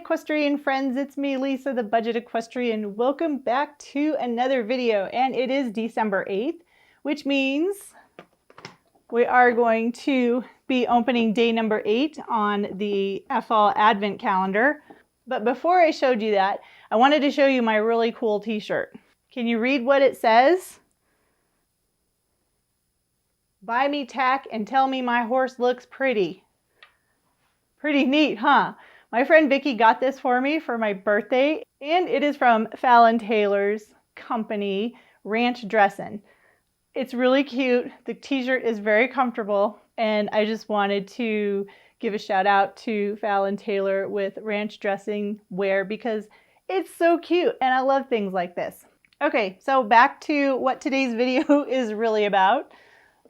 equestrian friends, it's me, Lisa, the Budget Equestrian. Welcome back to another video, and it is December 8th, which means we are going to be opening day number 8 on the Effol Advent Calendar. But before I showed you that, I wanted to show you my really cool t-shirt. Can you read what it says? Buy me tack and tell me my horse looks pretty. Pretty neat, huh? My friend Vicky got this for me for my birthday, and it is from Fallon Taylor's company, Ranch Dressin'. It's really cute. The t-shirt is very comfortable, and I just wanted to give a shout out to Fallon Taylor with Ranch Dressing wear because it's so cute, and I love things like this. Okay, so back to what today's video is really about.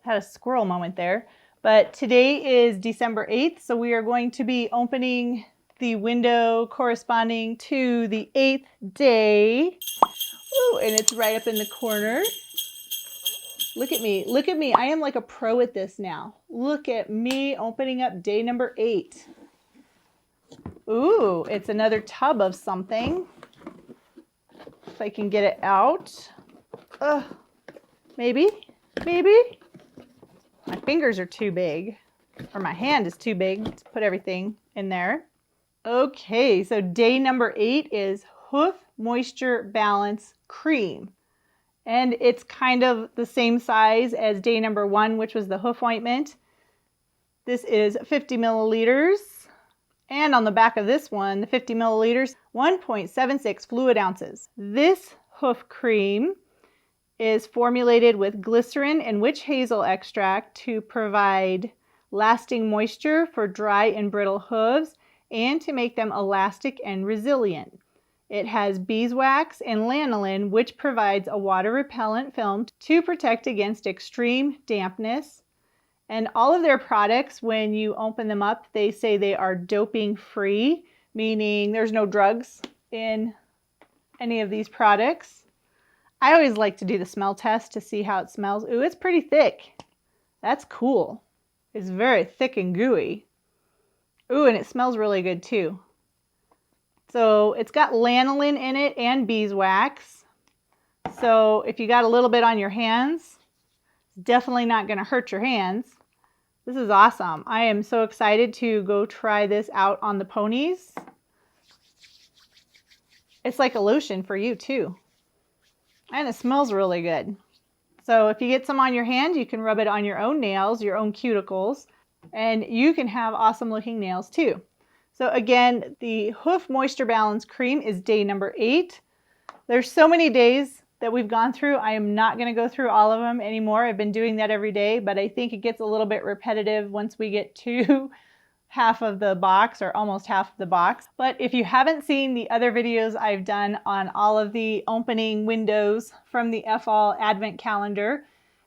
I had a squirrel moment there. But today is December 8th, so we are going to be opening the window corresponding to the 8th day. Ooh, and it's right up in the corner. Look at me, look at me. I am like a pro at this now. Look at me opening up day number 8. Ooh, it's another tub of something. If I can get it out. Maybe. My fingers are too big, or my hand is too big to put everything in there. Okay, so day number 8 is Hoof Moisture Balance Cream. And it's kind of the same size as day number 1, which was the hoof ointment. This is 50 milliliters. And on the back of this one, the 50 milliliters, 1.76 fluid ounces. This hoof cream is formulated with glycerin and witch hazel extract to provide lasting moisture for dry and brittle hooves and to make them elastic and resilient. It has beeswax and lanolin, which provides a water repellent film to protect against extreme dampness. And all of their products, when you open them up, they say they are doping free, meaning there's no drugs in any of these products. I always like to do the smell test to see how it smells. Ooh, it's pretty thick. That's cool. It's very thick and gooey. Ooh, and it smells really good too. So it's got lanolin in it and beeswax. So if you got a little bit on your hands, it's definitely not going to hurt your hands. This is awesome. I am so excited to go try this out on the ponies. It's like a lotion for you too. And it smells really good. So if you get some on your hand, you can rub it on your own nails, your own cuticles, and you can have awesome looking nails too. So again, the Hoof Moisture Balance Cream is day number 8. There's so many days that we've gone through. I am not going to go through all of them anymore. I've been doing that every day, but I think it gets a little bit repetitive once we get to half of the box or almost half of the box. But if you haven't seen the other videos I've done on all of the opening windows from the Effol Advent Calendar,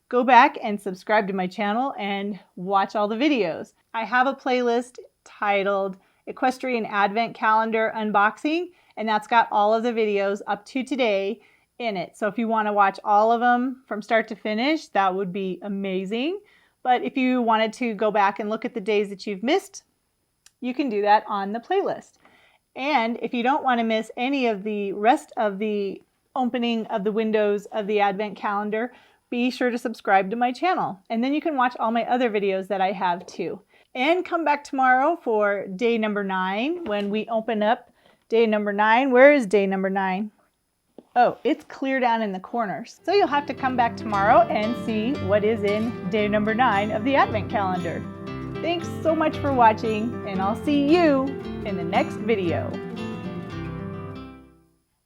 go back and subscribe to my channel and watch all the videos. I have a playlist titled Equestrian Advent Calendar Unboxing, and that's got all of the videos up to today in it. So if you want to watch all of them from start to finish, that would be amazing. But if you wanted to go back and look at the days that you've missed, you can do that on the playlist. And if you don't want to miss any of the rest of the opening of the windows of the Advent Calendar, be sure to subscribe to my channel. And then you can watch all my other videos that I have too. And come back tomorrow for day number 9 when we open up day number 9. Where is day number 9? Oh, it's clear down in the corners. So you'll have to come back tomorrow and see what is in day number 9 of the Advent Calendar. Thanks so much for watching, and I'll see you in the next video.